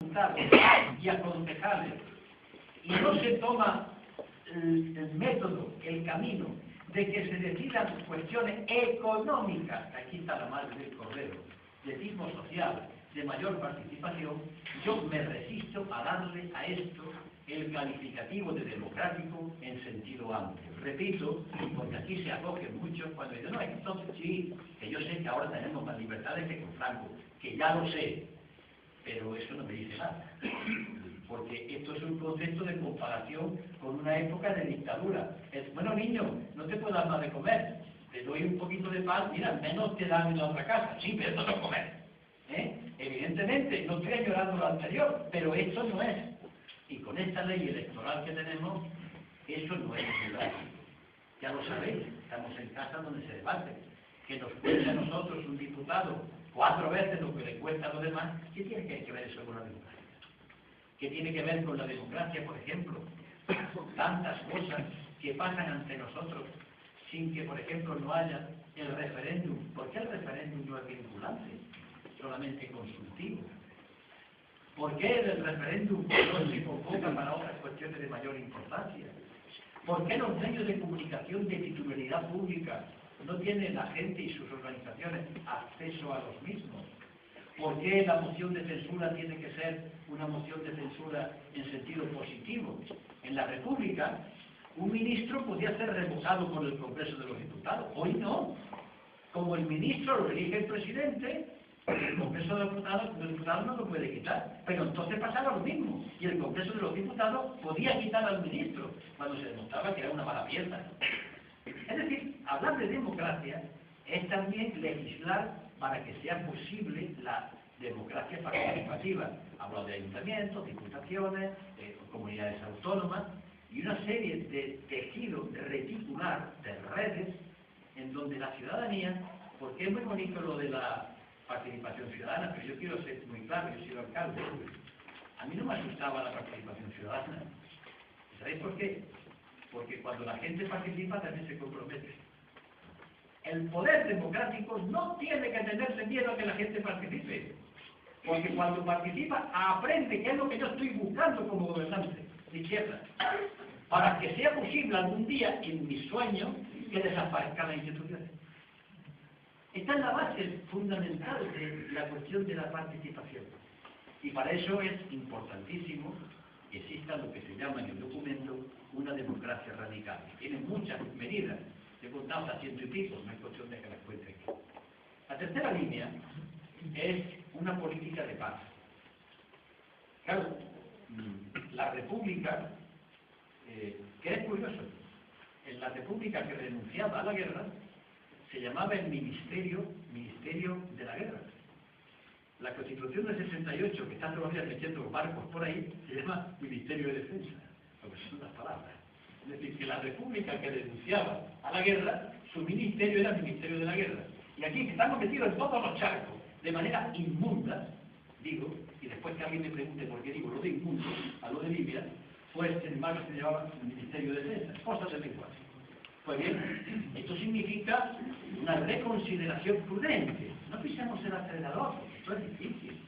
y a concejales, y no se toma el método, el camino de que se decidan cuestiones económicas, aquí está la madre del cordero, de tipo social, de mayor participación, yo me resisto a darle a esto el calificativo de democrático en sentido amplio. Repito, porque aquí se acoge mucho cuando dicen, no, entonces sí, que yo sé que ahora tenemos más libertades que con Franco, que ya lo sé, pero eso no me dice nada, porque esto es un concepto de comparación con una época de dictadura. Es, bueno, niño, no te puedo dar más de comer, te doy un poquito de pan, mira, menos te dan en la otra casa, sí, pero esto no es comer. Evidentemente, no estoy añorando lo anterior, pero esto no es. Y con esta ley electoral que tenemos, eso no es democrático. Ya lo sabéis, estamos en casa donde se debate. Que nos cueste a nosotros un diputado 4 veces lo que le cuesta a los demás, ¿qué tiene que ver eso con la democracia? ¿Qué tiene que ver con la democracia, por ejemplo? Tantas cosas que pasan ante nosotros sin que, por ejemplo, no haya el referéndum. ¿Por qué el referéndum no es vinculante? Solamente consultivo. ¿Por qué el referéndum no se convoca para otras cuestiones de mayor importancia? ¿Por qué los medios de comunicación de titularidad pública no tienen la gente y sus organizaciones acceso a los mismos? ¿Por qué la moción de censura tiene que ser una moción de censura en sentido positivo? En la República, un ministro podía ser revocado por el Congreso de los Diputados. Hoy no. Como el ministro lo elige el presidente, el Congreso de los Diputados no lo puede quitar. Pero entonces pasaba lo mismo. Y el Congreso de los Diputados podía quitar al ministro cuando se demostraba que era una mala pieza. Es decir, hablar de democracia es también legislar para que sea posible la democracia participativa. Hablo de ayuntamientos, diputaciones, comunidades autónomas y una serie de tejidos reticular, de redes, en donde la ciudadanía, porque es muy bonito lo de la participación ciudadana, pero yo quiero ser muy claro, yo soy alcalde. A mí no me asustaba la participación ciudadana. ¿Sabéis por qué? Porque cuando la gente participa también se compromete. El poder democrático no tiene que tenerse miedo a que la gente participe, porque cuando participa aprende qué es lo que yo estoy buscando como gobernante de izquierda, para que sea posible algún día en mi sueño que desaparezcan las instituciones. Esta es la base fundamental de la cuestión de la participación. Y para eso es importantísimo que exista lo que se llama en el documento una democracia radical. Tiene muchas medidas, he contado hasta 100 y pico, no es cuestión de que las cuente aquí. La tercera línea es una política de paz. Claro, la República, que es curioso, en la República que renunciaba a la guerra, se llamaba el Ministerio de la Guerra. La Constitución del 68, que está todavía metiendo barcos por ahí, se llama Ministerio de Defensa, lo que son las palabras. Es decir, que la República que denunciaba a la guerra, su ministerio era el Ministerio de la Guerra. Y aquí estamos metidos en todos los charcos, de manera inmunda, digo, y después que alguien me pregunte por qué digo lo de inmundo, a lo de Libia, pues sin embargo se llamaba el Ministerio de Defensa, cosas de lenguaje. Pues bien, esto significa una reconsideración prudente. No pisemos el acelerador, esto es difícil,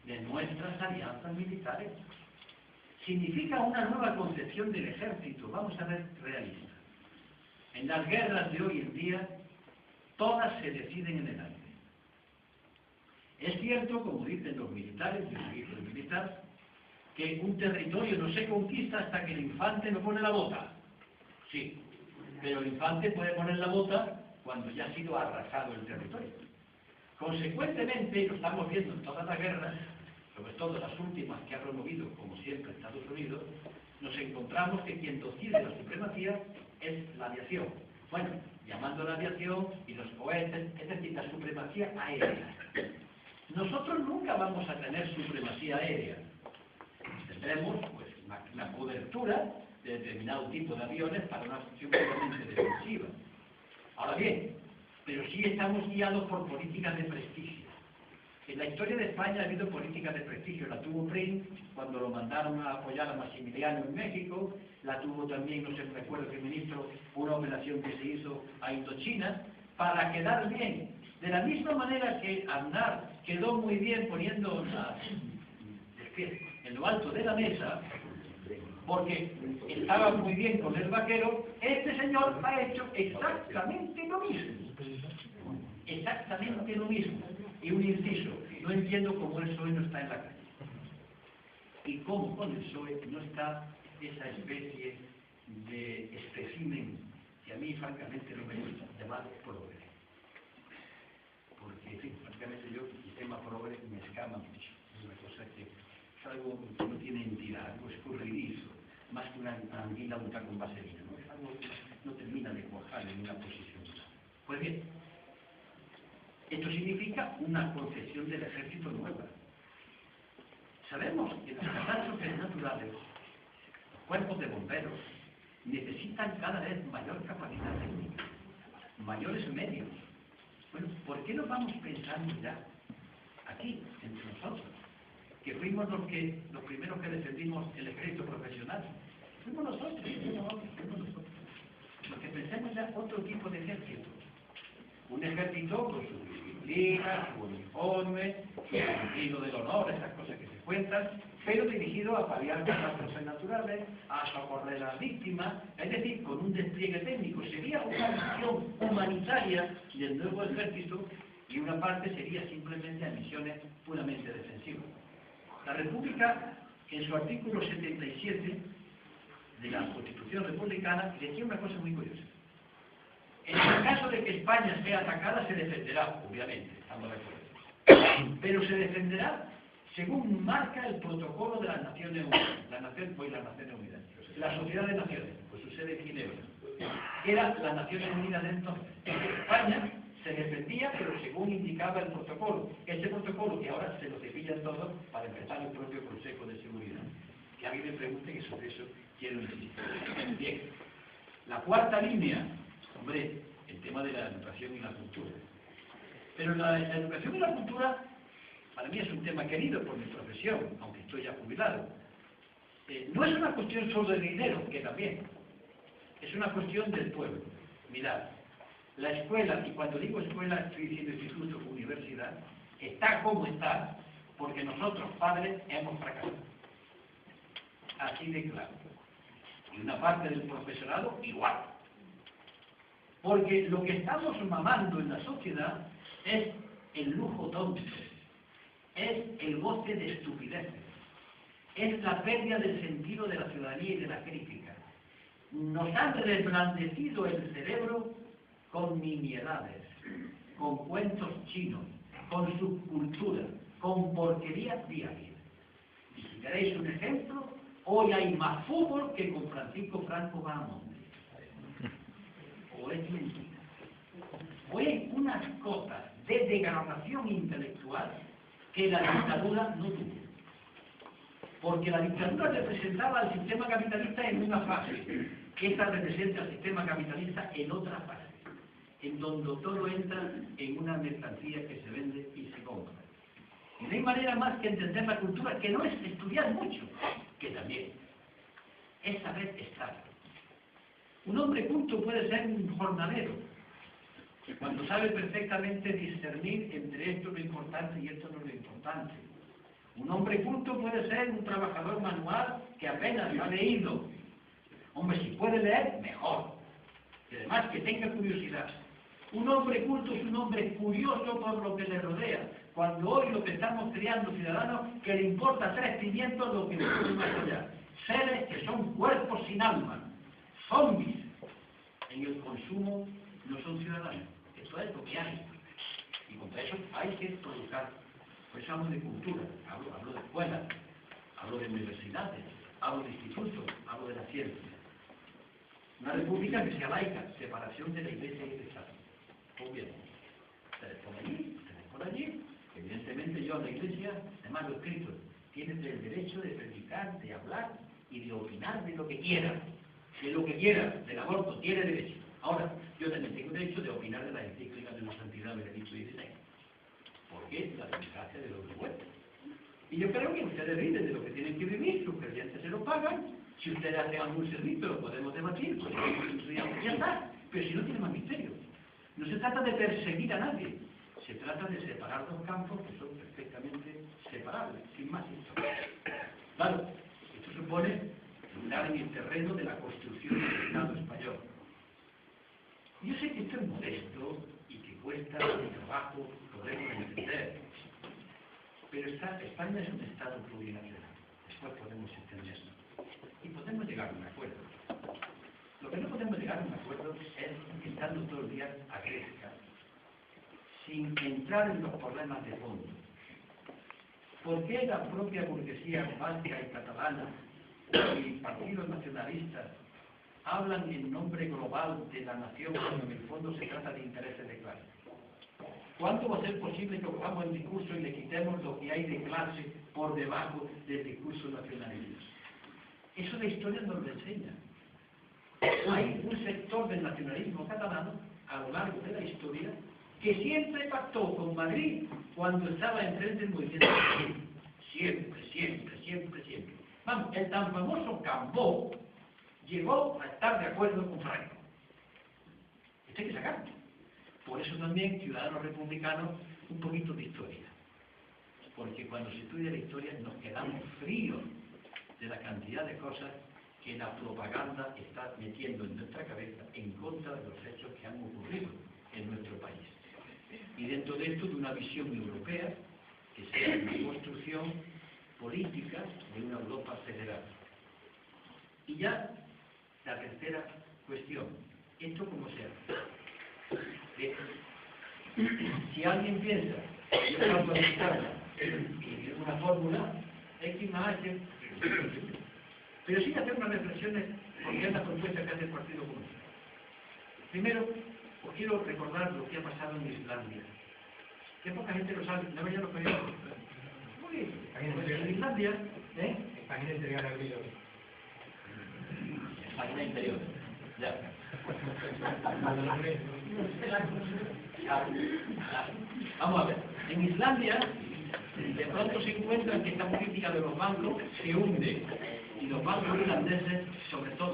de nuestras alianzas militares. Significa una nueva concepción del ejército, vamos a ver realistas. En las guerras de hoy en día, todas se deciden en el aire. Es cierto, como dicen los militares, yo soy hijo de militar, que un territorio no se conquista hasta que el infante no pone la bota. Sí, pero el infante puede poner la bota cuando ya ha sido arrasado el territorio. Consecuentemente, lo estamos viendo en todas las guerras, sobre todo las últimas que ha promovido, como siempre, Estados Unidos, nos encontramos que quien decide la supremacía es la aviación. Bueno, llamando a la aviación y los cohetes, es decir, la supremacía aérea. Nosotros nunca vamos a tener supremacía aérea. Tendremos pues, una cobertura de determinado tipo de aviones para una función puramente defensiva. Ahora bien, pero sí estamos guiados por políticas de prestigio. En la historia de España ha habido políticas de prestigio. La tuvo Prim cuando lo mandaron a apoyar a Maximiliano en México, la tuvo también, no sé, recuerdo qué ministro, una operación que se hizo a Indochina, para quedar bien. De la misma manera que Aznar quedó muy bien poniendo las refiere, en lo alto de la mesa, porque estaba muy bien con el vaquero, este señor ha hecho exactamente lo mismo. Exactamente lo mismo. Y un inciso, no entiendo cómo el PSOE no está en la calle. Y cómo con el PSOE no está esa especie de espécimen que a mí francamente no me gusta, llamar progre. Porque, en fin, francamente yo el tema progre me escama mucho. Es una cosa que es algo que no tiene entidad, algo escurridizo, más que una anguila unta con vaselina, ¿no? Es algo que no termina de cuajar en una posición. Pues bien, esto significa una concepción del ejército nueva. Sabemos que las catástrofes naturales, los cuerpos de bomberos, necesitan cada vez mayor capacidad técnica, mayores medios. Bueno, ¿por qué no vamos pensando ya, aquí, entre nosotros, que fuimos los primeros que defendimos el ejército profesional? Fuimos nosotros. Los que pensemos ya otro tipo de ejército. Un ejército con su disciplina, su uniforme, su sentido del honor, esas cosas que se cuentan, pero dirigido a paliar catástrofes naturales, a socorrer a las víctimas, es decir, con un despliegue técnico. Sería una misión humanitaria del nuevo ejército y una parte sería simplemente a misiones puramente defensivas. La República, en su artículo 77 de la Constitución Republicana, decía una cosa muy curiosa. En el caso de que España sea atacada, se defenderá, obviamente, estamos de acuerdo. Pero se defenderá según marca el protocolo de las Naciones Unidas. Las Naciones Unidas. La Sociedad de Naciones, pues su sede en Ginebra. Era las Naciones Unidas de entonces. España se defendía, pero según indicaba el protocolo. Ese protocolo que ahora se lo cepillan todos para empezar el propio Consejo de Seguridad. Que alguien me pregunte que sobre eso quiero insistir. Bien. La cuarta línea. Hombre, el tema de la educación y la cultura. Pero la educación y la cultura, para mí es un tema querido por mi profesión, aunque estoy ya jubilado. No es una cuestión solo de dinero, que también. Es una cuestión del pueblo. Mirad, la escuela, y cuando digo escuela estoy diciendo instituto, universidad, está como está, porque nosotros, padres, hemos fracasado. Así de claro. Y una parte del profesorado, igual. Porque lo que estamos mamando en la sociedad es el lujo tonto, es el goce de estupideces, es la pérdida del sentido de la ciudadanía y de la crítica. Nos han reblandecido el cerebro con nimiedades, con cuentos chinos, con subcultura, con porquerías diarias. Y si queréis un ejemplo, hoy hay más fútbol que con Francisco Franco Bahamonde. O es mentira. Hoy hay unas cotas de degradación intelectual que la dictadura no tuvo. Porque la dictadura representaba al sistema capitalista en una fase, que esta representa al sistema capitalista en otra fase, en donde todo entra en una mercancía que se vende y se compra. Y no hay manera más que entender la cultura, que no es estudiar mucho, que también es saber estar. Un hombre culto puede ser un jornalero, cuando sabe perfectamente discernir entre esto lo importante y esto no lo importante. Un hombre culto puede ser un trabajador manual que apenas ha leído. Hombre, si puede leer, mejor. Y además que tenga curiosidad. Un hombre culto es un hombre curioso por lo que le rodea. Cuando hoy lo que estamos creando ciudadanos, que le importa 3 pimientos lo que le ocurre más allá. Seres que son cuerpos sin alma. Zombies. En el consumo no son ciudadanos. Esto es lo que hay. Y contra eso hay que provocar. Por eso hablo de cultura, hablo de escuelas, hablo de universidades, hablo de institutos, hablo de la ciencia. Una república que sea laica, separación de la Iglesia y del Estado. Obviamente. Ustedes por allí, ustedes por allí. Evidentemente yo a la Iglesia, además lo he escrito, tienen el derecho de predicar, de hablar y de opinar de lo que quiera. De lo que quiera, del aborto, tiene derecho. Ahora, yo también tengo derecho de opinar de las encíclicas de la Santidad Benedicto XVI. Porque la democracia de los revueltos. Y yo creo que ustedes viven de lo que tienen que vivir, sus creyentes se lo pagan. Si ustedes hacen algún servicio, lo podemos debatir, ya está. Pero si no tiene más misterio. No se trata de perseguir a nadie, se trata de separar dos campos que son perfectamente separables, sin más historia. Claro, esto supone entrar en el terreno de la construcción del Estado español. Yo sé que esto es modesto y que cuesta trabajo poderlo entender, pero España es un Estado plurinacional. Después podemos entenderlo. Y podemos llegar a un acuerdo. Lo que no podemos llegar a un acuerdo es estando todo el día a gresca, sin entrar en los problemas de fondo. ¿Por qué la propia burguesía vasca y catalana y partidos nacionalistas hablan en nombre global de la nación cuando en el fondo se trata de intereses de clase? ¿Cuándo va a ser posible que cojamos el discurso y le quitemos lo que hay de clase por debajo del discurso nacionalista? Eso la historia nos lo enseña. Hay un sector del nacionalismo catalán a lo largo de la historia que siempre pactó con Madrid cuando estaba enfrente del movimiento de Madrid. Siempre. Vamos, el tan famoso Cambó llegó a estar de acuerdo con Franco. Esto hay que sacarlo. Por eso también, ciudadanos republicanos, un poquito de historia. Porque cuando se estudia la historia nos quedamos fríos de la cantidad de cosas que la propaganda está metiendo en nuestra cabeza en contra de los hechos que han ocurrido en nuestro país. Y dentro de esto, de una visión europea, que sea una construcción política de una Europa federal. Y ya, la tercera cuestión, ¿esto cómo se hace? Si alguien piensa que yo paso a visitarla y es una fórmula, X más H, pero sin hacer unas reflexiones porque es la propuesta que hace el Partido Comunista. Primero, os quiero recordar lo que ha pasado en Islandia. Que poca gente lo sabe, no veía los periódicos. En Islandia, Página interior al vídeo. Página interior. Ya. Vamos a ver. En Islandia, de pronto se encuentran que esta política de los bancos se hunde. Y los bancos irlandeses, sobre todo,